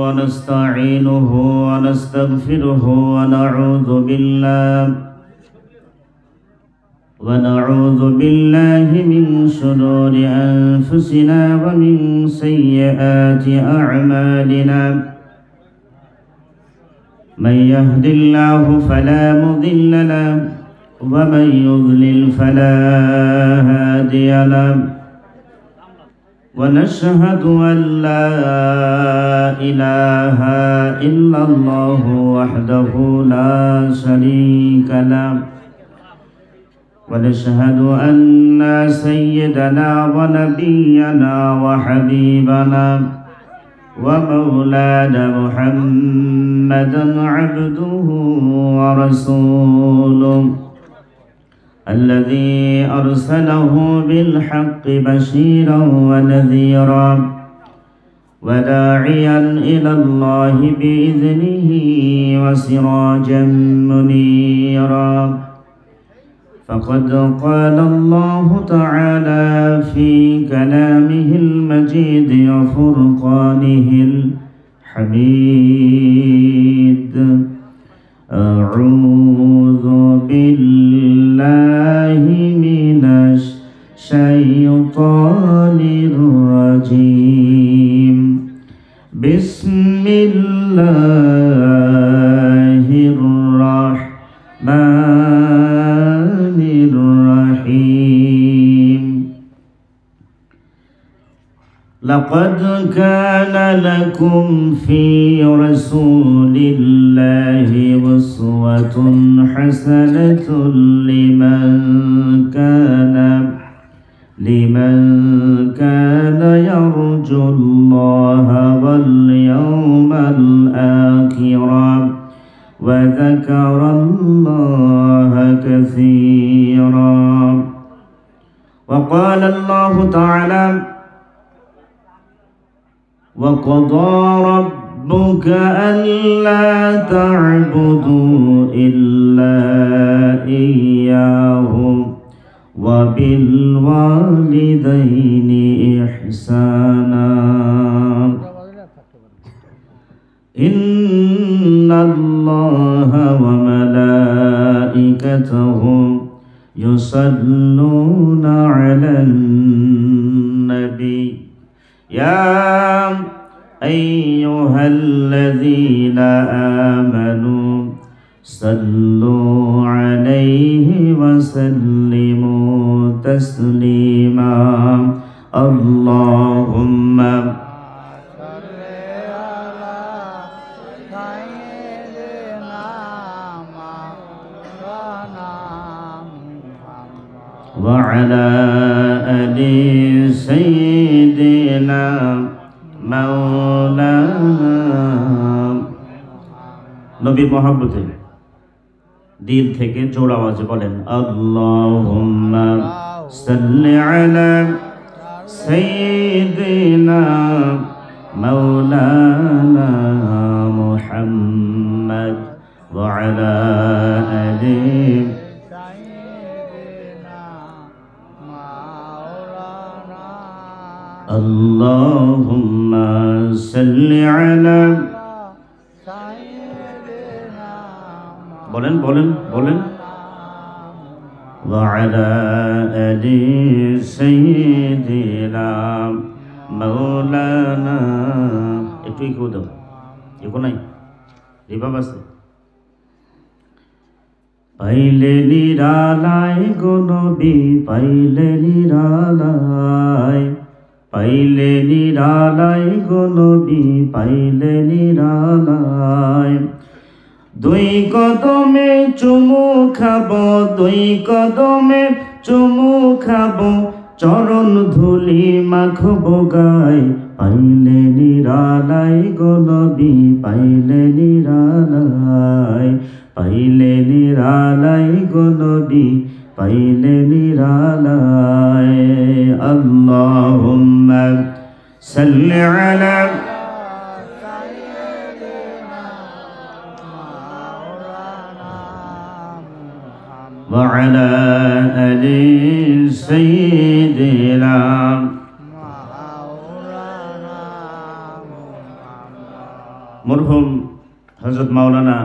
ونستعينه ونستغفره ونعوذ بالله من شرور أنفسنا ومن سيئات أعمالنا من يهد الله فلا مضل له ومن يضلل فلا هادي له ونشهد أن لا إله إلا الله وحده لا شريك له ونشهد أن سيدنا ونبينا وحبيبنا ومولانا محمدا عبده ورسوله الذي أرسله بالحق بشيرا ونذيرا وداعيا إلى الله بإذنه وسراجا منيرا فقد قال الله تعالى في كلامه المجيد وفرقانه الحميد أعوذ بالله من الشيطان الرجيم بسم الله الرحمن الرحيم لقد كان لكم في رسول الله أسوة حسنة لمن كان يرجو الله واليوم الآخر وذكر الله كثيرا وقال الله تعالى وقضى ربك ألا تعبدوا إلا إياه وبالوالدين إحسانا إن الله وملائكته يصلون على النبي يا أيها الذين آمنوا صلوا عليه وسلموا تسليما اللهم صل على سيدنا محمد وعلى آل سيدنا مولانا নবীর মহব্বতে দিল থেকে জোর আওয়াজে বলেন আল্লাহুম্মা সাল্লি আলা সাইয়্যিদিনা মাওলানা মুহাম্মদ ওয়া আলা আলি সাইয়্যিদিনা মাওলানা আল্লাহুম্মা সাল্লি আলা বলেন বলেন বলেন وعلى آل سيدنا مولانا একটু ইকো দাও ইকো নাই রিভাব আছে পাইলে নিরালায় গো নবী পাইলে নিরালায় পাইলে নিরালায় গো নবী পাইলে নিরালায় দুই কদমে চুমু খাবো দুই কদমে চুমু খাবো চরণ ধুলি মাখবো গায় পাইলে নিরালায় গো নবী পাইলে নিরালায় পাইলে নিরালায় গো নবী পাইলে নিরালায় আল্লাহুম্মা সাল্লি আলা وعلى آل سيدنا মরহুম হযরত মাওলানা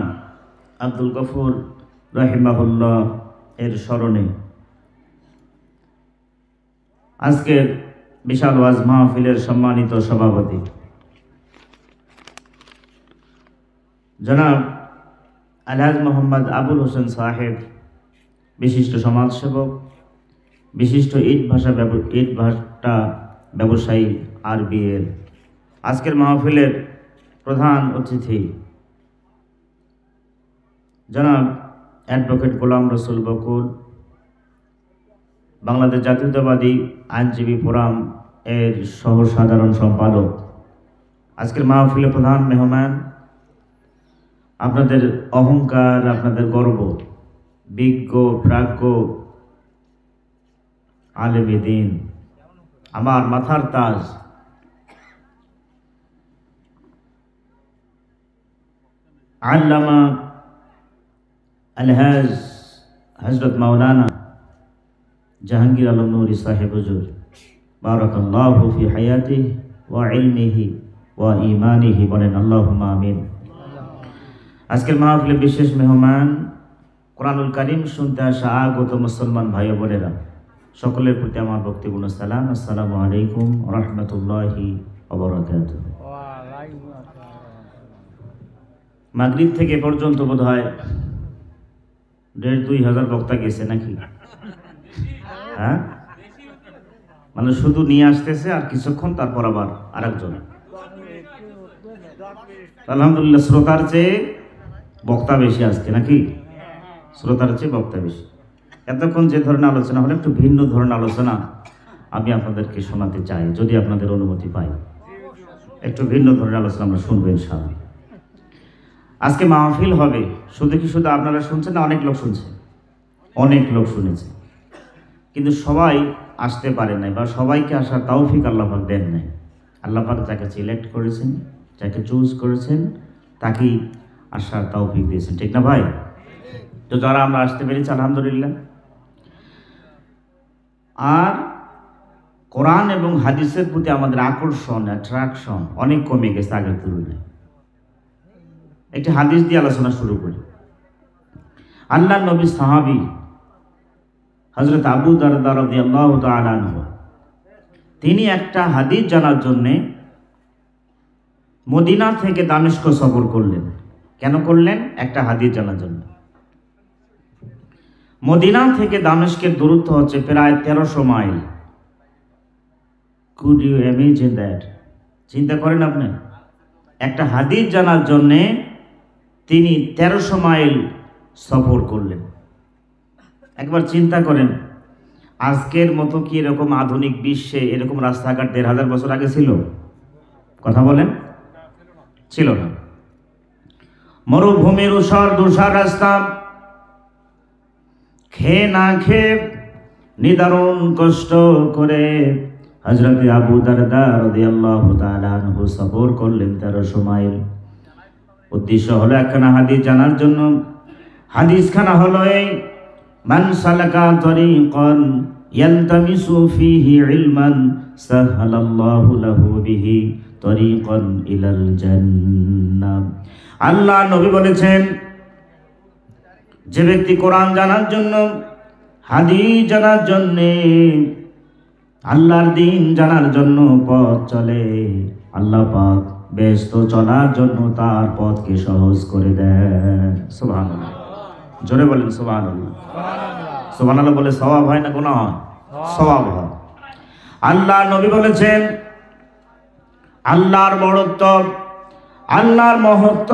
আব্দুল গফুর রাহিমাহুল্লাহ এর স্মরণে আজকের বিশাল ওয়াজ মাহফিলের সম্মানিত সভাপতি জনাব আলহাজ মোহাম্মদ আবুল হোসেন সাহেব, বিশিষ্ট সমাজসেবক, বিশিষ্ট ইট ভাটা ব্যবসায়ী আরবিএর আজকের মাহফিলের প্রধান অতিথি জনাব অ্যাডভোকেট গোলাম রসুল বকুল, বাংলাদেশ জাতীয়তাবাদী আইনজীবী ফোরাম এর সহ সাধারণ সম্পাদক, আজকের মাহফিলের প্রধান মেহমান, আপনাদের অহংকার, আপনাদের গর্ব, বিজ্ঞ প্রাজ্ঞ আলেমে দ্বীন, আমার মাথার তাজ আল্লামা আলহাজ হযরত মাওলানা জাহাঙ্গীর আলম নুরি সাহেব হুজুর, বারাকাল্লাহু ফি হায়াতিহি ওয়া ইলমিহি ওয়া ঈমানিহি, বলেন আল্লাহুম্মা আমিন। আজকের মাহফিলে বিশেষ মেহমান, কোরআনুল কারীম শুনতে আসা আগত মুসলমান ভাই বোনেরা, সকলের প্রতি আমার ভক্তিপূর্ণ সালাম। আসসালামু আলাইকুম ওয়া রাহমাতুল্লাহি ওয়া বারাকাতুহু। মাগরিব থেকে পর্যন্ত বোধহয় ১,৫-২,০০০ বক্তা গেছে নাকি? হ্যাঁ, মানে শুধু নিয়ে আসতেছে আর কিছুক্ষণ, তারপর আবার আরেকজন। আলহামদুলিল্লাহ, শ্রোতার চেয়ে বক্তা বেশি আজকে নাকি? শ্রোতার চেয়ে বক্তা বেশি। এতক্ষণ যে ধরনের আলোচনা হলো, একটু ভিন্ন ধরনের আলোচনা আমি আপনাদেরকে শোনাতে চাই, যদি আপনাদের অনুমতি পাই। একটু ভিন্ন ধরনের আলোচনা আমরা শুনবো ইনশাআল্লাহ। আজকে মাহফিল হবে, শুধু আপনারা শুনছেন না, অনেক লোক শুনছে, অনেক লোক শুনেছে, কিন্তু সবাই আসতে পারে নাই, বা সবাইকে আসার তৌফিক আল্লাহ পাক দেন নাই। আল্লাহ পাক যাকে সিলেক্ট করেছেন, যাকে চুজ করেছেন, তাকেই আসার তৌফিক দিয়েছেন, ঠিক না ভাই? তো যারা আমরা আসতে পেরেছি আলহামদুলিল্লাহ। আর কোরআন এবং হাদিসের প্রতি আমাদের আকর্ষণ, অ্যাট্রাকশন অনেক কমে গেছে আগের তুলনায়। একটি হাদিস দিয়ে আলোচনা শুরু করি। আল্লাহর নবী সাহাবী হযরত আবু দারদা রাদিয়াল্লাহু তাআলা আনহু, তিনি একটা হাদিস জানার জন্যে মদিনা থেকে দামেস্ক সফর করলেন। কেন করলেন? একটা হাদিস জানার জন্য। মদিনা থেকে দামেস্কের দূরত্ব হচ্ছে প্রায় ১৩০০ mile. Could you imagine that? চিন্তা করেন আপনি, একটা হাদিস জানার জন্যে তিনি ১৩০০ মাইল সফর করলেন। একবার চিন্তা করেন, আজকের মতো কি এরকম আধুনিক বিশ্বে এরকম রাস্তাঘাট ১৫০০ বছর আগে ছিল? কথা বলেন, ছিল না। মরুভূমির ধূসর রাস্তা, খেয়ে না খেয়ে নিদারুণ কষ্ট করে হযরত আবু দারদা রাদিয়াল্লাহু তাআলা আনহু সফর করলেন ১৩০০ মাইল। উদ্দেশ্য হলো একখানা হাদিস জানার জন্য। হাদিসখানা হলো এই: মান সালাকা তরিকান ইয়ালতামিসু ফীহি ইলমান সাহালাল্লাহু লাহু বিহি তরিকান ইলাল জান্নাহ। আল্লাহ নবী বলেছেন, যে ব্যক্তি কোরআন জানার জন্য, হাদিস জানার জন্য, আল্লাহর দ্বীন জানার জন্য পথ চলে, আল্লাহ পাক ব্যস্ত চলার জন্য তার পথকে সহজ করে দেন। সুবহানাল্লাহ, জোরে বলেন সুবহানাল্লাহ। সুবহানাল্লাহ বলে সওয়াব হয় না গুনাহ হয়? সওয়াব হয়। আল্লাহ নবী বলেছেন, আল্লাহর বড়ত্ব, আল্লাহর মহত্ব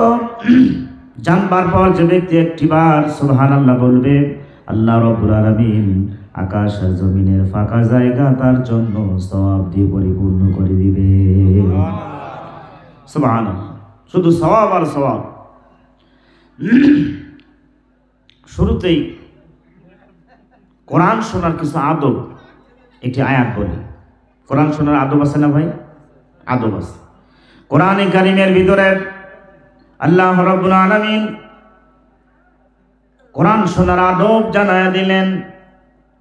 জানবার পর যে ব্যক্তি একটিবার সুবহানাল্লাহ বলবে, আল্লাহ রাব্বুল আলামিন আকাশ আর জমিনের ফাঁকা জায়গা তার জন্য সওয়াব দিয়ে পরিপূর্ণ করে দিবে। সুবহানাল্লাহ, শুধু সওয়াব আর সওয়াব। শুরুতেই কোরআন শোনার কিছু আদব, একটি আয়াত বলি। কোরআন শোনার আদব আছে না ভাই? আদব আছে। কোরআনে কারীমের ভিতরে আল্লাহ রাব্বুল আলামিন কোরআন শোনার আদব জানায় দিলেন।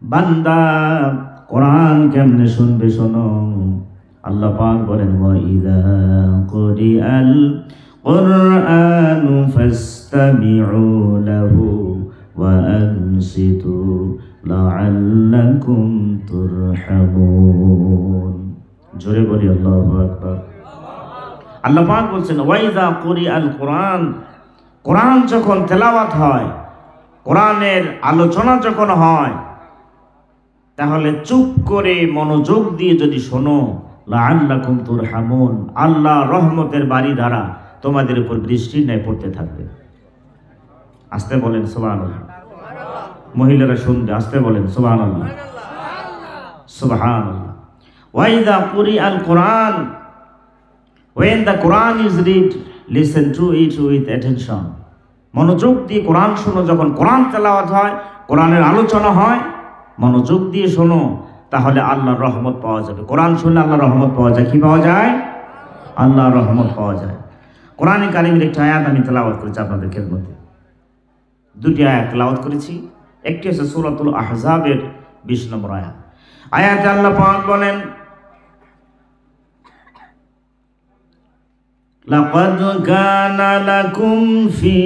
বান্দা কোরআন কেমনে শুনবে শোনো। আল্লাহ পাক বলেন, ওয়া ইযা কুরিআল القرآن فاستمعوا له وأنصتوا لعلكم ترحمون জোরে বলি আল্লাহু আকবার। আল্লাহ পাক বলছেন ওয়াইদা কুরিআল কুরআন, কোরআন যখন তেলাওয়াত হয়, কোরআনের আলোচনা যখন হয়, তাহলে চুপ করে মনোযোগ দিয়ে যদি শোনো, লাআল্লাকুম তুরহামুন, আল্লাহ রহমতের বারিধারা তোমাদের উপর বৃষ্টির ন্যায় পড়তে থাকবে। আস্তে বলেন সুবহানাল্লাহ। মহিলারা শুনবে, আস্তে বলেন সুবহানাল্লাহ সুবহানাল্লাহ। ওয়াইদা কুরিআল কুরআন, when the Quran is read, listen to it with attention. মনোযোগ দিয়ে কোরআন শোনো। যখন কোরআন তেলাওয়াত হয়, কোরআনের আলোচনা হয়, মনোযোগ দিয়ে শোনো, তাহলে আল্লাহর রহমত পাওয়া যাবে। কোরআন শুনলে আল্লাহর রহমত পাওয়া যায়। কি পাওয়া যায়? আল্লাহর রহমত পাওয়া যায়। কোরআনে কারিমের একটা আয়াত আমি তেলাওয়াত করেছি আপনাদের খেদমতে। দুটি আয়াত তেলাওয়াত করেছি। একটি হচ্ছে সূরাতুল আহজাবের 20 নম্বর আয়াত। আয়াতে আল্লাহ পাক বলেন, لقد كان لكم في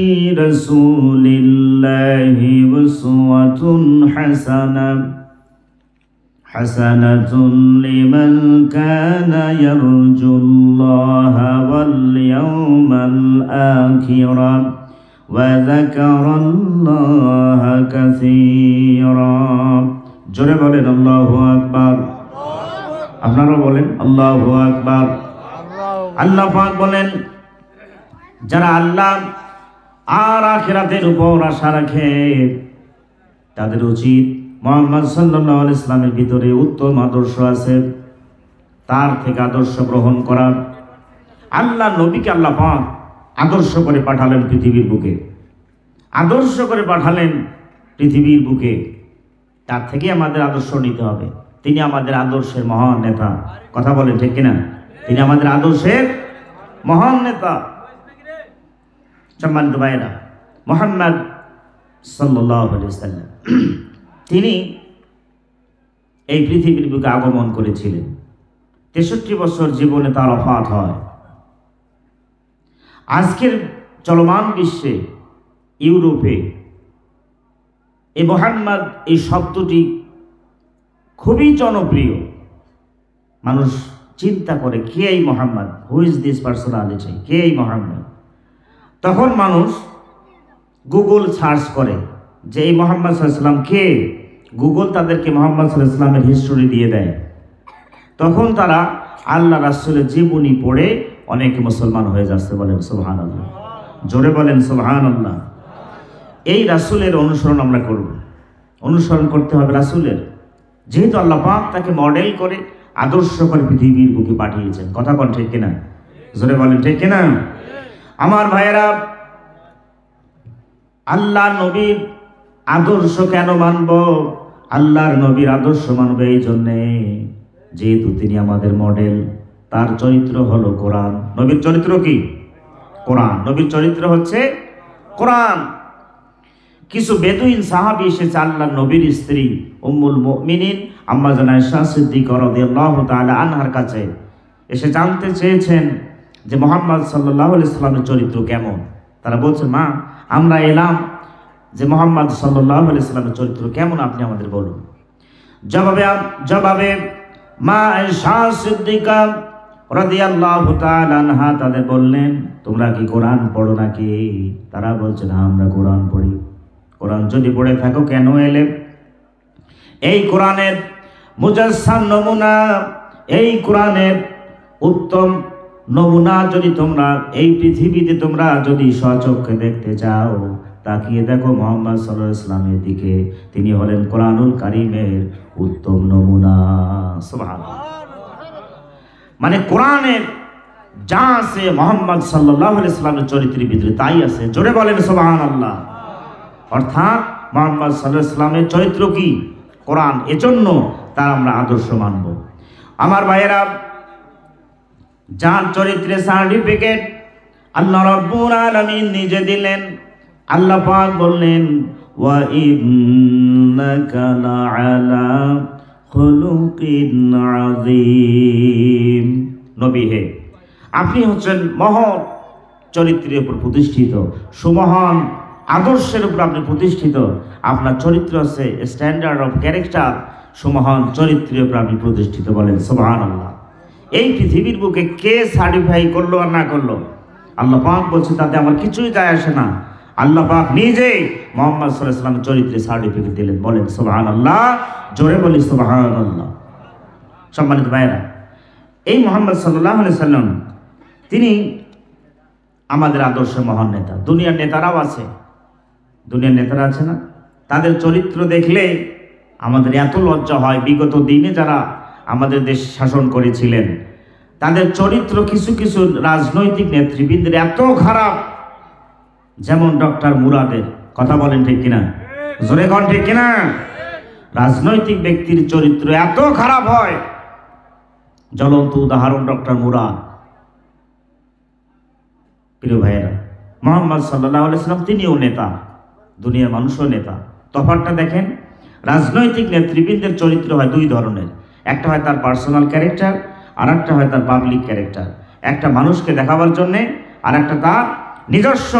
رسول الله أسوة حسنة لمن كان يرجو الله واليوم الآخر وذكر الله كثيرا। জোরে বলেন আল্লাহু আকবার। আপনারা বলেন আল্লাহু আকবার। আল্লাহ পাক বলেন, যারা আল্লাহ আর আখিরাতের উপর আশা রাখে, তাদের উচিত মুহাম্মদ সাল্লাল্লাহু আলাইহি ইসলামের ভিতরে উত্তম আদর্শ আছে, তার থেকে আদর্শ গ্রহণ করা। আল্লাহ নবীকে আল্লাহ পাক আদর্শ করে পাঠালেন পৃথিবীর বুকে, আদর্শ করে পাঠালেন পৃথিবীর বুকে। তার থেকে আমাদের আদর্শ নিতে হবে। তিনি আমাদের আদর্শের মহান নেতা। কথা বলেন ঠিক কিনা? তিনি আমাদের আদর্শের মহান নেতা। সম্মানিত ভাইরা, মুহাম্মদ সাল্লাল্লাহু আলাইহি ওয়াসাল্লাম তিনি এই পৃথিবীর বুকে আগমন করেছিলেন। 63 বছর জীবনে তার ওফাত হয়। আজকের চলমান বিশ্বে, ইউরোপে এই মুহাম্মদ এই শব্দটি খুবই জনপ্রিয়। মানুষ চিন্তা করে, কে এই Muhammad? Who is this personality? কে এই মুহাম্মদ? তখন মানুষ গুগল সার্চ করে যে এই মুহাম্মদ সাল্লাল্লাহু আলাইহি ওয়াসাল্লাম কে। গুগল তাদেরকে মুহাম্মদ সাল্লাল্লাহু আলাইহি ওয়াসাল্লামের হিস্টোরি দিয়ে দেয়। তখন তারা আল্লাহ রাসূলের জীবনী পড়ে অনেকে মুসলমান হয়ে যাচ্ছে। বলেন সুবহানাল্লাহ। জোরে বলেন সুবহানাল্লাহ। এই রাসূলের অনুসরণ আমরা করব। অনুসরণ করতে হবে রাসূলের, যেহেতু আল্লাহ পাক তাকে মডেল করে আদর্শ করে পৃথিবীর বুকে পাঠিয়েছেন। কথা বলেন ঠিক কিনা? জোরে বলেন ঠিক কিনা? আমার ভাইয়েরা, আল্লাহ নবীর আদর্শ কেন মানব? আল্লাহর নবীর আদর্শ মানবে এই জন্যে, যেহেতু তিনি আমাদের মডেল। তার চরিত্র হলো কোরআন। নবীর চরিত্র কি? কোরআন। নবীর চরিত্র হচ্ছে কোরআন। কিছু বেদুইন সাহাবী এসেছে আল্লাহর নবীর স্ত্রী উম্মুল মুমিনিন আম্মা জান আয়েশা সিদ্দিকা রাদিয়াল্লাহু তাআলা আনহার কাছে এসে জানতে চেয়েছেন যে মুহাম্মদ সাল্লাল্লাহু আলাইহি ওয়াসাল্লামের চরিত্র কেমন। তারা বলছেন, মা, আমরা এলাম যে মুহাম্মদ সাল্লাল্লাহু আলাইহি ওয়াসাল্লামের চরিত্র কেমন, আপনি আমাদের বলুন। জবাবে মা আয়েশা সিদ্দিকা রাদিয়াল্লাহু তাআলা আনহা তাদের বললেন, তোমরা কি কোরআন পড়ো নাকি? তারা বলছে, না, আমরা কোরআন পড়ি। কোরআন যদি পড়ে থাকো কেন এলে? এই কোরআনের মুজাসসাম নমুনা, এই কোরআনের উত্তম নমুনা যদি তোমরা এই পৃথিবীতে তোমরা যদি স্বচক্ষে দেখতে চাও, তাকিয়ে দেখো মুহাম্মদ সাল্লাল্লাহু আলাইহি ওয়াসাল্লামের দিকে। তিনি হলেন কোরআনুল কারীমের উত্তম নমুনা। সুবহানাল্লাহ। মানে কোরআনের যা আছে মুহাম্মদ সাল্লাল্লাহু আলাইহি ওয়াসাল্লামের চরিত্রের ভিতরে তাই আছে। জোরে বলেন সুবহানাল্লাহ। অর্থাৎ মুহাম্মদ সাল্লাল্লাহু আলাইহি ওয়াসাল্লামের চরিত্র কি? কোরআন। এজন্য তার আমরা আদর্শ মানব। আমার ভাইয়েরা, যার চরিত্রে সার্টিফিকেট আল্লাহ রাব্বুল আলামিন নিজে দিলেন। আল্লাহ পাক বললেন, ওয়া ইন্নাকা লাআলা খুলুকিন আযীম। নবী হে, আপনি হচ্ছেন মহৎ চরিত্রের উপর প্রতিষ্ঠিত, সুমহান আদর্শের উপর আপনি প্রতিষ্ঠিত, আপনার চরিত্র আছে স্ট্যান্ডার্ড অফ ক্যারেক্টার, সুমহান চরিত্রের উপর আপনি প্রতিষ্ঠিত। বলেন সুবহানাল্লাহ। এই পৃথিবীর বুকে কে সার্টিফাই করলো আর না করলো, আল্লাহ পাক বলছে তাতে আমার কিছুই যায় আসে না। আল্লাহ পাক নিজে মুহাম্মদ সাল্লাল্লাহু আলাইহি ওয়াসাল্লামের চরিত্রে সার্টিফিকেট দিলেন। বলেন সুবহানাল্লাহ, জোরে বলি সুবহানাল্লাহ। সম্মানিত ভাইরা, এই মুহাম্মদ সাল্লাল্লাহু আলাইহি ওয়াসাল্লাম তিনি আমাদের আদর্শের মহান নেতা। দুনিয়ার নেতারাও আছে, দুনিয়ার নেতারা আছে না, তাদের চরিত্র দেখলে আমাদের এত লজ্জা হয়। বিগত দিনে যারা আমাদের দেশ শাসন করেছিলেন তাদের চরিত্র কিছু কিছু রাজনৈতিক নেতৃবৃন্দের এত খারাপ, যেমন ডক্টর মুরাদের কথা বলেন ঠিক কিনা, জোরে কন ঠিক কিনা। রাজনৈতিক ব্যক্তির চরিত্র এত খারাপ হয়, জ্বলন্ত উদাহরণ ডক্টর মুরাদ। প্রিয় ভাইয়েরা, মুহাম্মদ সাল্লাল্লাহু আলাইহি ওয়াসাল্লাম তিনিও নেতা, দুনিয়ার মানুষও নেতা। তফাৎটা দেখেন, রাজনৈতিক নেতৃবৃন্দের চরিত্র হয় দুই ধরনের, একটা হয় তার পার্সোনাল ক্যারেক্টার, আর একটা হয় তার পাবলিক ক্যারেক্টার। একটা মানুষকে দেখাবার জন্যে, আর একটা তার নিজস্ব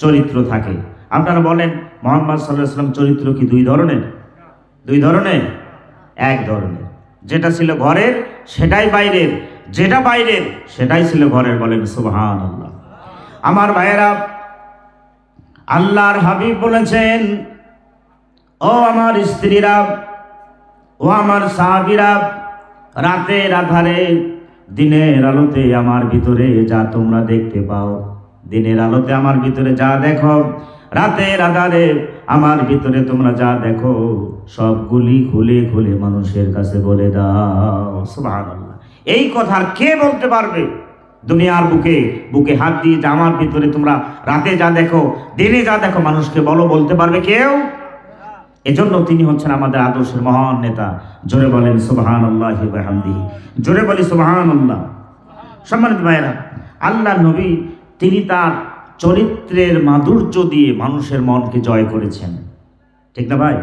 চরিত্র থাকে। আপনারা বলেন মুহাম্মদ সাল্লাল্লাহু আলাইহি ওয়াসাল্লাম চরিত্র কি দুই ধরনের? দুই ধরনের? এক ধরনের। যেটা ছিল ঘরের সেটাই বাইরের, যেটা বাইরের সেটাই ছিল ঘরের। বলেন সুবহানাল্লাহ। আমার ভাইয়েরা, আল্লাহর হাবিব বলেছেন, ও আমার স্ত্রীরা, ও আমার সাহাবীরা, রাতের আধারে দিনের আলোতে আমার ভিতরে যা তোমরা দেখতে পাও, দিনের আলোতে আমার ভিতরে যা দেখো, রাতের আধারে আমার ভিতরে তোমরা যা দেখো, সবগুলি খুলে খুলে মানুষের কাছে বলে দাও। সুবহানাল্লাহ। এই কথা কে বলতে পারবে দুনিয়ার বুকে? বুকে হাত দিয়ে যে আমার ভিতরে তোমরা রাতে যা দেখো, দিনে যা দেখো, মানুষকে বলো, বলতে পারবে কেউ? এজন্য তিনি হচ্ছেন আমাদের আদর্শের মহান নেতা। জোরে বলেন সুবহানাল্লাহি ওয়া বিহামদিহি, জোরে বলি সুবহানাল্লাহ। সম্মানিত ভাইয়েরা, আল্লাহ নবী তিনি তার চরিত্রের মাধুর্য দিয়ে মানুষের মনকে জয় করেছেন, ঠিক না ভাই?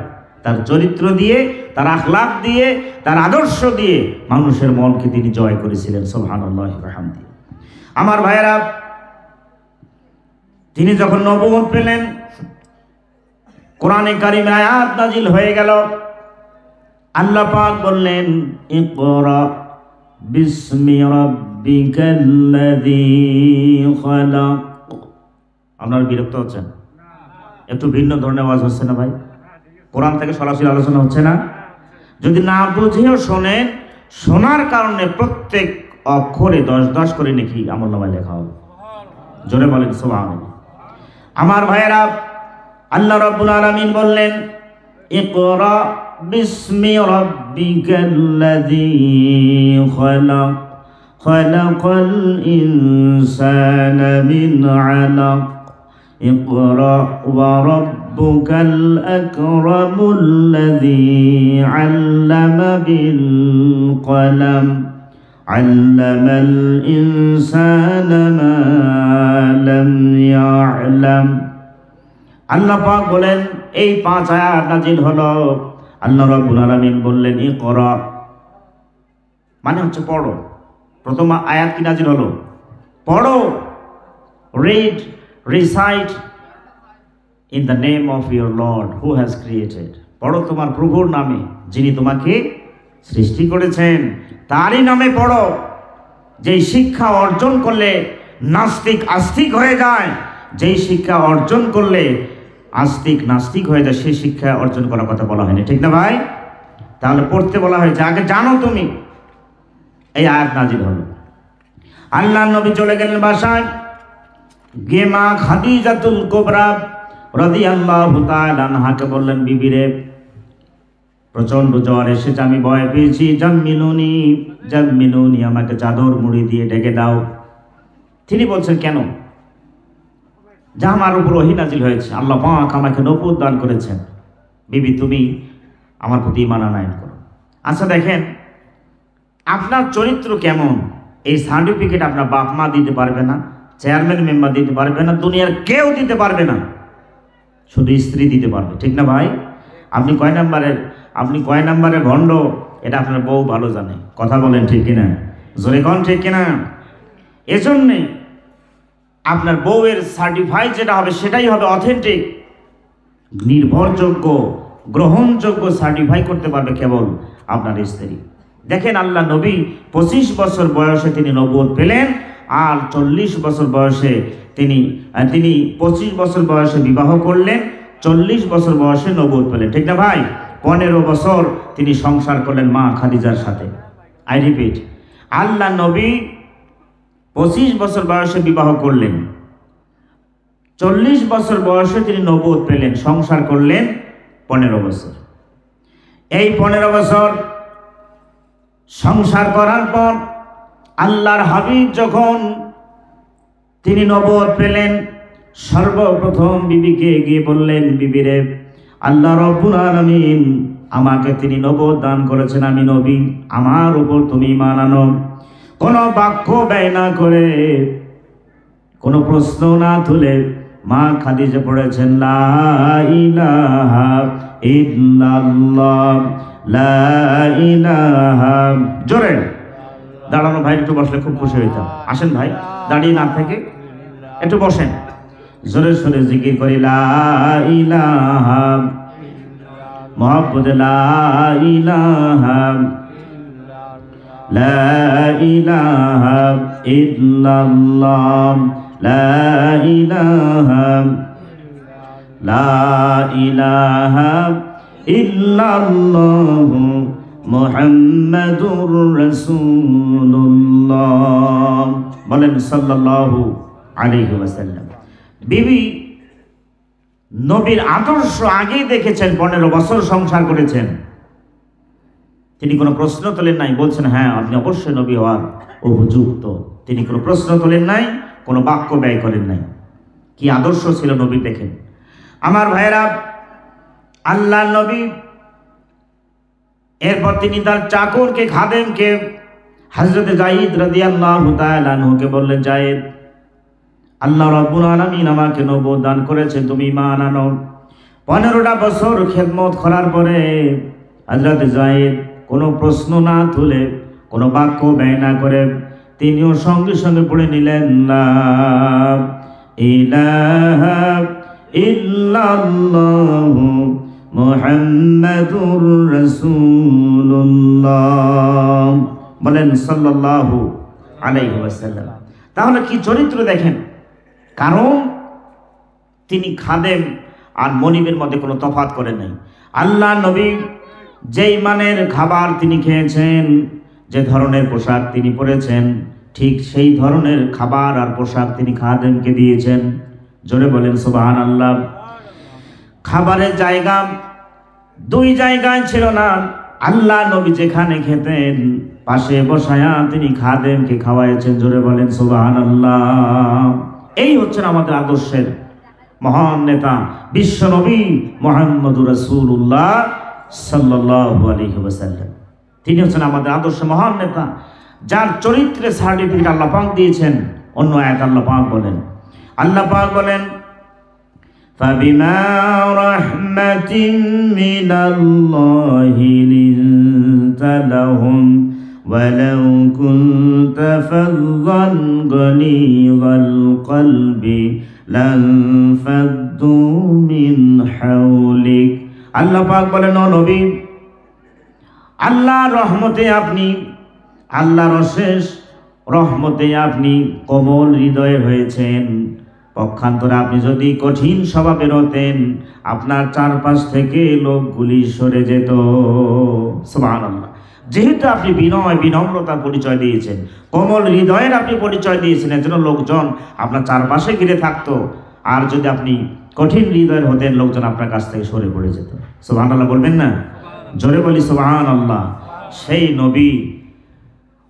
তার চরিত্র দিয়ে, তার আখলাক দিয়ে, তার আদর্শ দিয়ে মানুষের মনকে তিনি জয় করেছিলেন। সুবহানাল্লাহি ওয়া বিহামদিহি। আমার ভাইয়েরা, তিনি যখন নবুয়ত পেলেন, কোরআনে কারিমে আয়াত নাজিল হয়ে গেল। আল্লাহ পাক বললেন, ইকরা বিসমি রাব্বিকাল্লাযী খালাক। আপনারা বিরক্ত হচ্ছেন? একটু ভিন্ন ধরনের আওয়াজ হচ্ছে না ভাই? কোরআন থেকে সরাসরি আলোচনা হচ্ছে না? যদি না বুঝেও শোনেন, শোনার কারণে প্রত্যেক অক্ষরে 10 করে নাকি আমলনামায় লেখা হবে। জোরে বলেন সুবহানাল্লাহ। আমার ভাইয়েরা, আল্লাহ রাব্বুল আলামিন বললেন, ইকরা বিসমি রাব্বিকাল্লাযী খালাক, খালাকাল ইনসানা মিন আলাক, ইকরা ওয়া রাব্বুকাল আকরামুল্লাযী আল্লামা বিল কলম, আল্লামাল ইনসানা মা লাম ইয়ালাম। আল্লাহ পাক বলেন, এই 5 আয়াত নাজিল হলো। আল্লাহ রাব্বুল আলামিন বললেন, ইকরা মানে হচ্ছে পড়ো। প্রথম আয়াত কি নাজিল হলো? পড়ো, read, recite in the name of your Lord who has created. পড়ো তোমার প্রভুর নামে, যিনি তোমাকে সৃষ্টি করেছেন, তারই নামে পড়ো। যেই শিক্ষা অর্জন করলে নাস্তিক আস্তিক হয়ে যায়, যেই শিক্ষা অর্জন করলে আস্তিক নাস্তিক হয়ে যায়, সেই শিক্ষা অর্জন করার কথা বলা হয়নি, ঠিক না ভাই? তাহলে পড়তে বলা হয়েছে, আগে জানো তুমি। এই আয়াত নাজিল হলো। আল্লাহ নবী চলে গেলেন বাসায়, গিয়ে মা খাদিজাতুল কুবরা রাদিয়াল্লাহু তাআলা আনহাকে বললেন, বিবি রে, প্রচন্ড জ্বর এসেছে, আমি ভয় পেয়েছি, জাম্মিলুনি জাম্মিলুনি, আমাকে চাদর মুড়ি দিয়ে ঢেকে দাও। তিনি বলছেন, কেন? যা আমার উপর ওহী নাজিল হয়েছে, আল্লাহ পাক আমাকে নবুয়ত দান করেছেন, বিবি তুমি আমার প্রতি ঈমান আনয়ন করো। আচ্ছা দেখেন, আপনার চরিত্র কেমন, এই সার্টিফিকেট আপনার বাপ মা দিতে পারবে না, চেয়ারম্যান মেম্বার দিতে পারবে না, দুনিয়ার কেউ দিতে পারবে না, শুধু স্ত্রী দিতে পারবে, ঠিক না ভাই? আপনি কয় নাম্বারের ভণ্ড, এটা আপনার বউ ভালো জানে। কথা বলেন ঠিক কিনা, জোরে কন ঠিক কিনা? এজন্যে আপনার বউয়ের সার্টিফাই যেটা হবে সেটাই হবে অথেন্টিক, নির্ভরযোগ্য, গ্রহণযোগ্য সার্টিফাই করতে পারবে কেবল আপনার স্ত্রী। দেখেন আল্লাহ নবী 25 বছর বয়সে তিনি নবুয়ত পেলেন, আর 40 বছর বয়সে তিনি 25 বছর বয়সে বিবাহ করলেন, 40 বছর বয়সে নবুয়ত পেলেন, ঠিক না ভাই? 15 বছর তিনি সংসার করলেন মা খাদিজার সাথে। আই রিপিট, আল্লাহ নবী 25 বছর বয়সে বিবাহ করলেন, 40 বছর বয়সে তিনি নবুয়ত পেলেন, সংসার করলেন 15 বছর। এই 15 বছর সংসার করার পর আল্লাহর হাবিব যখন তিনি নবুয়ত পেলেন, সর্বপ্রথম বিবিকে গিয়ে বললেন, বিবিরে, আল্লাহ রাব্বুল আলামিন আমাকে তিনি নবুয়ত দান করেছেন, আমি নবী, আমার উপর তুমি ঈমান আনো। কোনো বাক্য ব্যয় না করে, কোনো প্রশ্ন না তুলে মা খাদিজা পড়েছেন লা ইলাহা ইল্লাল্লাহ, লা ইলাহা। জোরে দাঁড়ানো ভাই, একটু বসলে খুব খুশি হইতাম। আসেন ভাই, দাঁড়িয়ে না থেকে একটু বসেন। জোরে সোরে জিকির করি লা ইলাহা, মুহাব্বতে লা ইলাহা, লা ইলাহা ইল্লাল্লাহ, লা ইলাহা, লা ইলাহা ইল্লাল্লাহ মুহাম্মাদুর রাসূলুল্লাহ। বলেন সাল্লাল্লাহু আলাইহি ওয়াসাল্লাম। বিবি নবীর আদর্শ আগেই দেখেছেন, 15 বছর সংসার করেছেন, তিনি কোনো প্রশ্ন তোলেন নাই, বলছেন হ্যাঁ আপনি অবশ্যই নবী হওয়ার উপযুক্ত। তিনি কোনো প্রশ্ন তোলেন নাই, কোনো বাক্য ব্যয় করেন নাই। কি আদর্শ ছিল নবীর দেখেন। আমার ভাইয়েরা, আল্লাহ নবী এরপর তিনি তার চাকরকে, খাদেমকে, হযরতে যায়েদ রাদিয়াল্লাহু তাআলা আনহুকে বললেন, যায়েদ, আল্লাহ রাব্বুল আলামিন আমাকে নবুয়ত দান করেছেন, তুমি ঈমান আনো। 15টা বছর খেদমত করার পরে হযরতে যায়েদ কোনো প্রশ্ন না তুলে, কোনো বাক্য ব্যয় না করে তিনিও সঙ্গে সঙ্গে পড়ে নিলেন লা ইলাহা ইল্লাল্লাহ মুহাম্মাদুর রাসূলুল্লাহ। বলেন সাল্লাল্লাহু আলাইহি ওয়াসাল্লাম। তাহলে কি চরিত্র দেখেন, কারণ তিনি খাদেম আর মনিবের মধ্যে কোনো তফাৎ করেন নাই। আল্লাহ নবী যেই মানের খাবার তিনি খেয়েছেন, যে ধরনের পোশাক তিনি পরেছেন, ঠিক সেই ধরনের খাবার আর পোশাক তিনি খাদেমকে দিয়েছেন। জোরে বলেন সুবহানাল্লাহ। খাবারের জায়গা 2 জায়গায় ছিল না। আল্লাহ নবী যেখানে খেতেন পাশে বসায়া তিনি খাদেমকে খাওয়াইছেন। জোরে বলেন সুবহানাল্লাহ। এই হচ্ছেন আমাদের আদর্শের মহান নেতা, বিশ্ব নবী মুহাম্মদুর রাসূলুল্লাহ সাল্লাল্লাহু আলাইহি ওয়াসাল্লাম। তিনি হচ্ছেন আমাদের আদর্শ মহান নেতা, যার চরিত্রে সার্টিফিকেট আল্লাহ পাক দিয়েছেন। অন্য আয়াত আল্লাহ পাক বলেন, আল্লাহ পাক বলেন, ফাবিমা রাহমাতিন মিনাল্লাহি লিনতা লাহুম ওয়ালাউ কুনতা ফাযযান গালিযাল কলবি লানফাদ্দু মিন হাওলিক। আল্লাহ পাক বলেন, ও নবী, আল্লাহর রহমতে আপনি, আল্লাহর অশেষ রহমতে আপনি কোমল হৃদয়ের হয়েছেন। পক্ষান্তরে আপনি যদি কঠিন স্বভাবের হতেন, আপনার চারপাশ থেকে লোকগুলি সরে যেত। সুবহানাল্লাহ। যেহেতু আপনি বিনয় বিনম্রতার পরিচয় দিয়েছেন, কোমল হৃদয়ের আপনি পরিচয় দিয়েছেন, এজন্য লোকজন আপনার চারপাশে ঘিরে থাকতো। আর যদি আপনি কঠিন হৃদয়ের হতেন, লোকজন আপনার কাছ থেকে সরে পড়ে যেত। সুবহানাল্লাহ বলবেন না? জোরে বলি সুবহানাল্লাহ। সেই নবী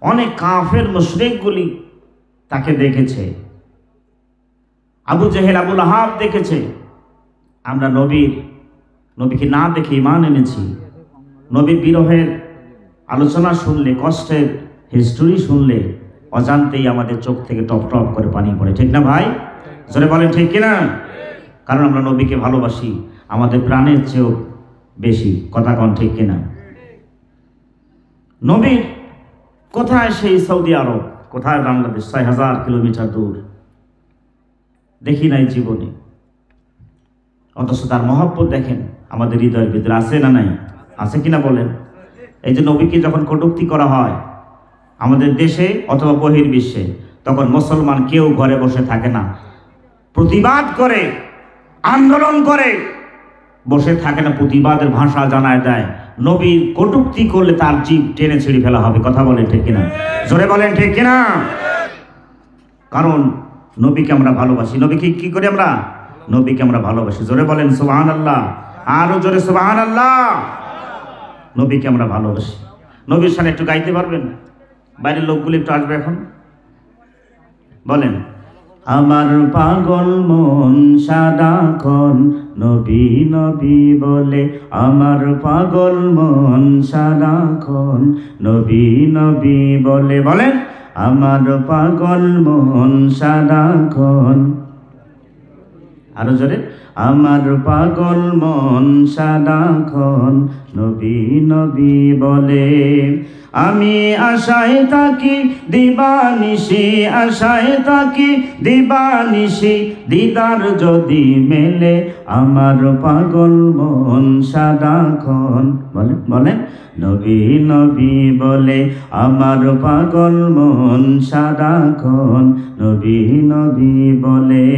অনেক কাফের মুশরিকগুলি তাকে দেখেছে, আবু জেহেল, আবু লাহাব দেখেছে। আমরা নবীকে না দেখে ঈমান এনেছি। নবীর বিরহের আলোচনা শুনলে, কষ্টের হিস্টোরি শুনলে অজান্তেই আমাদের চোখ থেকে টপ টপ করে পানি পড়ে, ঠিক না ভাই? জোরে বলেন ঠিক কিনা? কারণ আমরা নবীকে ভালোবাসি আমাদের প্রাণের চেয়েও বেশি। কথা কন ঠিক কিনা? নবীর কোথায় সেই সৌদি আরব, কোথায় বাংলাদেশ, ৬,০০০ কিলোমিটার দূর। দেখি নাই জীবনে, অথচ তার মহব্বত দেখেন আমাদের হৃদয়ের ভিতরে আছে না নাই? আছে কিনা বলেন? এই যে নবীকে যখন কটূক্তি করা হয় আমাদের দেশে অথবা বহির্বিশ্বে, তখন মুসলমান কেউ ঘরে বসে থাকে না, প্রতিবাদ করে, আন্দোলন করে, বসে থাকে না, প্রতিবাদের ভাষা জানায় দেয়। নবীর কটূক্তি করলে তার জীব টেনে ছিঁড়ে ফেলা হবে। কথা বলেন ঠিক কিনা? জোরে বলেন ঠিক কিনা? কারণ নবীকে আমরা ভালোবাসি। নবীকে কি করে আমরা? নবীকে আমরা ভালোবাসি। জোরে বলেন সুবহানাল্লাহ, আরো জোরে সুবহানাল্লাহ। নবীকে আমরা ভালোবাসি। নবীর সামনে একটু গাইতে পারবেন? বাইরের লোকগুলো একটু আসবে এখন, বলেন। আমার পাগল মন সারাক্ষণ নবী নবী বলে, আমার পাগল মন সারাক্ষণ নবী নবী বলে। বলেন, আমার পাগল মন সারাক্ষণ, আরো জোরে, আমার পাগল মন সারাক্ষণ নবী নবী বলে। আমি আশায় থাকি দিবানিশি, আশায় থাকি দিবানিশি, দিদার যদি মেলে আমার পাগল মন সারাক্ষণ। বলেন বলেন, নবী নবী বলে, আমার পাগল মন সারাক্ষণ নবী নবী বলে।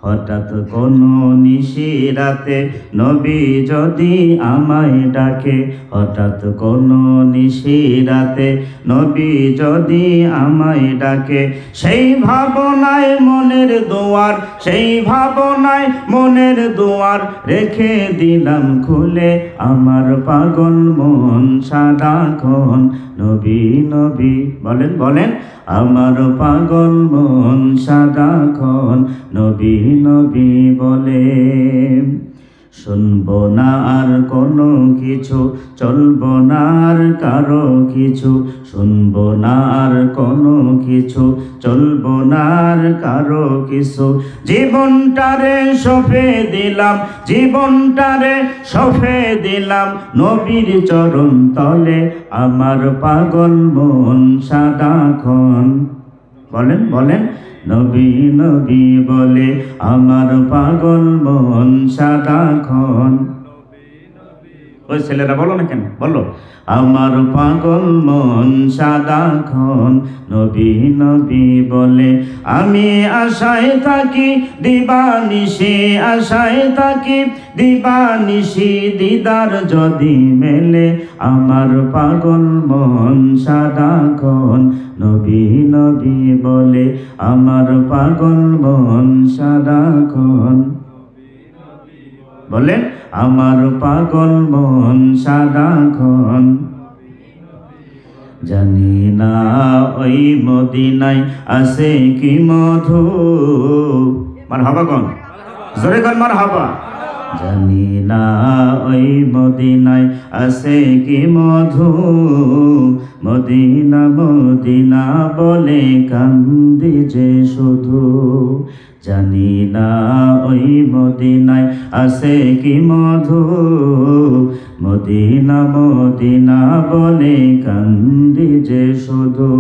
হঠাৎ কোনো নিশি রাতে নবী যদি আমায় ডাকে, হঠাৎ কোনো নিশি রাতে নবী যদি আমায় ডাকে, সেই ভাবনায় মনের দুয়ার, সেই ভাবনায় মনের দুয়ার রেখে দিলাম খুলে, আমার পাগল মন সারাক্ষণ নবী নবী। বলেন বলেন, আমার পাগল মন সারাক্ষণ নবী নবী বলে। শুনবো না আর কোনো কিছু, চলবো না আর কারো কিছু, শুনবো না আর কোনো কিছু, চলবো না আর কারো কিছু। জীবনটারে সঁপে দিলাম, জীবনটারে সঁপে দিলাম নবীর চরণ তলে, আমার পাগল মন সারাক্ষণ। বলেন বলেন, নবী নবী বলে, আমার পাগল মন সারাক্ষণ। ওই ছেলেরা বলো না কেন, বলো, আমার পাগল মন সারাক্ষণ নবী নবী বলে। আমি আশায় থাকি দিবানিশি, আশায় থাকি দিবানিশি, দিদার যদি মেলে আমার পাগল মন সারাক্ষণ নবী নবী বলে, আমার পাগল মন সারাক্ষণ। বলেন, আমার পাগল মন সারাক্ষণ। জানি না ওই মদিনায় আছে কি মধু, মারহাবা কোন, জোরে কোন মারহাবা। জানি না ওই মদিনায় আছে কি মধু, মদিনা মদিনা বলে কান্দি যে শুধু। জানি না ওই মদিনায় আছে কি মধু, মদিনা মদিনা বলে কান্দি যে শুধু।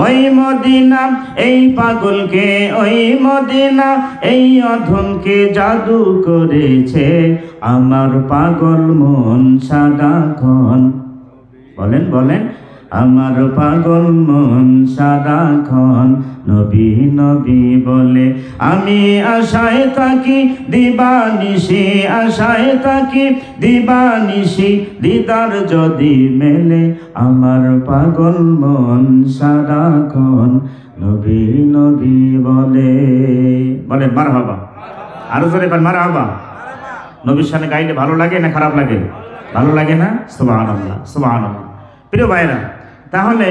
ওই মদিনা এই পাগলকে, ওই মদিনা এই অধমকে জাদু করেছে, আমার পাগল মন সারাক্ষণ। বলেন বলেন, আমার পাগল মন সারাক্ষণ নবী নবী বলে। আমি আশায় থাকি দিবানিশি, আশায় থাকি দিবানিশি, দিদার যদি মেলে আমার পাগল মন সারাক্ষণ নবী নবী বলে। বলেন মারহাবা, আরো জোরে বলেন মারহাবা। নবীর সামনে গাইলে ভালো লাগে না খারাপ লাগে? ভালো লাগে না? সুবহানাল্লাহ সুবহানাল্লাহ। প্রিয় ভাইরা, তাহলে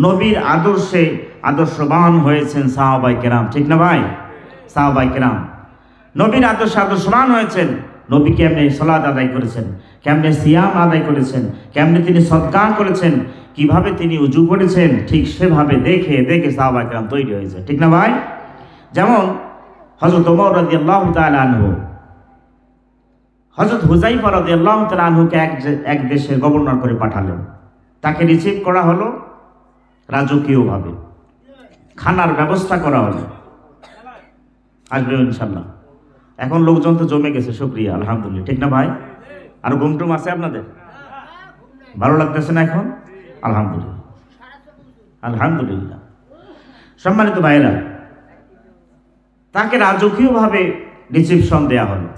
নবীর আদর্শে আদর্শবান হয়েছেন সাহাবায়ে কেরাম, ঠিক না ভাই? সাহাবায়ে কেরাম নবীর আদর্শে আদর্শবান হয়েছেন। নবী কেমনে সালাত আদায় করেছেন, কেমনে সিয়াম আদায় করেছেন, কেমনে তিনি সদকা করেছেন, কিভাবে তিনি উজু করেছেন, ঠিক সেভাবে দেখে দেখে সাহাবায়ে কেরাম তৈরি হয়েছে, ঠিক না ভাই? যেমন হযরত ওমর রাদিয়াল্লাহু তাআলা আনহু হযরত হুযায়ফা রাদিয়াল্লাহু তাআলা আনহুকে এক দেশের গভর্নর করে পাঠালেন। তাকে রিসিভ করা হলো রাজকীয়ভাবে, খানার ব্যবস্থা করা হলো। আসবে ইনশাল্লাহ। এখন লোকজন তো জমে গেছে, শুকরিয়া, আলহামদুলিল্লাহ, ঠিক না ভাই? আর ঘুমটুম আছে আপনাদের? ভালো লাগতেছে না এখন? আলহামদুলিল্লাহ, আলহামদুলিল্লাহ। সম্মানিত ভাইরা, তাকে রাজকীয়ভাবে রিসিপশন দেয়া হলো,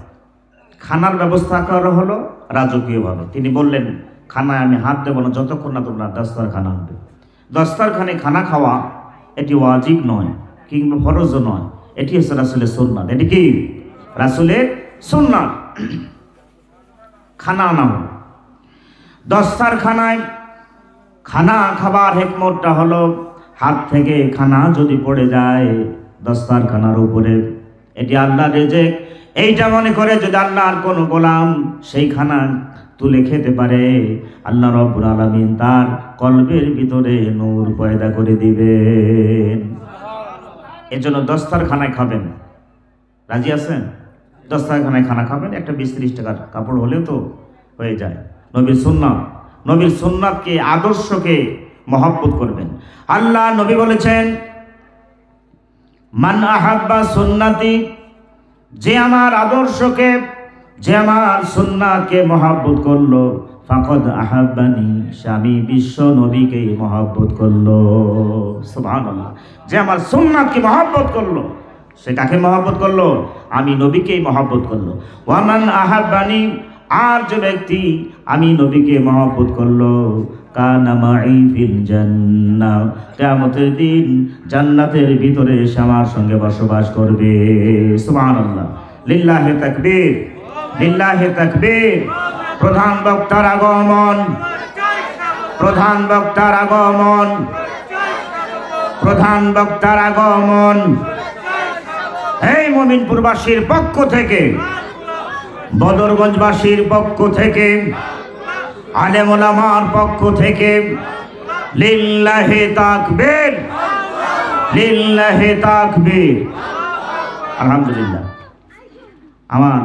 খানার ব্যবস্থা করা হলো রাজকীয়ভাবে। তিনি বললেন, খানায় আমি হাত দেবো না যতক্ষণ না তোমরা দস্তরখানা আনবে। দস্তরখানে খানা খাওয়া এটি ওয়াজিব নয় কিংবা ফরজও নয়, এটি হচ্ছে রাসূলের সুন্নাত। এটি কি? রাসূলের সুন্নাত। খানা আনা হলো, দস্তরখানায় খানা খাবার হিকমতটা হলো, হাত থেকে খানা যদি পড়ে যায় দস্তরখানার উপরে, এটি আল্লাহর রিজিক, এইটা মনে করে যদি আল্লাহর কোন গোলাম সেই খানা তুলে খেতে পারে, আল্লাহ রাব্বুল আলামিন তার কলবের ভিতরে নূর পয়দা করে দিবেন। এজন্য দস্তরখানায় খাবেন। রাজি আছেন? দস্তরখানায় খানা খাবেন, একটা 20-30 টাকার কাপড় হলেও তো হয়ে যায়। নবীর সুন্নাত, নবীর সুন্নাতকে, আদর্শকে মহব্বত করবেন। আল্লাহ নবী বলেছেন, মান আহাব্বা সুন্নতি, যে আমার আদর্শকে, যে আমার সুন্নাতকে মহব্বত করলো, ফাকাদ আহাব্বানি, স্বামী বিশ্ব নবীকে মহব্বত করলো। সুবহানাল্লাহ। যে আমার সুন্নাতকে মহব্বত করলো, সে কাকে মহব্বত করলো? আমি নবীকেই মহব্বত করলো। ওয়ামান আহাব্বানি, আর যে ব্যক্তি আমি নবীকে মহব্বত করলো, কানা মাই ফিল জান্নাহ, কিয়ামতের দিন জান্নাতের ভিতরে এসে আমার সঙ্গে বসবাস করবে। সুবহানাল্লাহ, লিল্লাহি তাকবীর, লিল্লাহি তাকবীর। প্রধান বক্তার আগমন, প্রধান বক্তার আগমন, প্রধান বক্তার আগমন। এই মুমিনপুরবাসীর পক্ষ থেকে, বদরগঞ্জবাসীর পক্ষ থেকে, আলেম ওলামার পক্ষ থেকে লিল্লাহি তাকবীর, লিল্লাহি তাকবীর। আলহামদুলিল্লাহ। আমার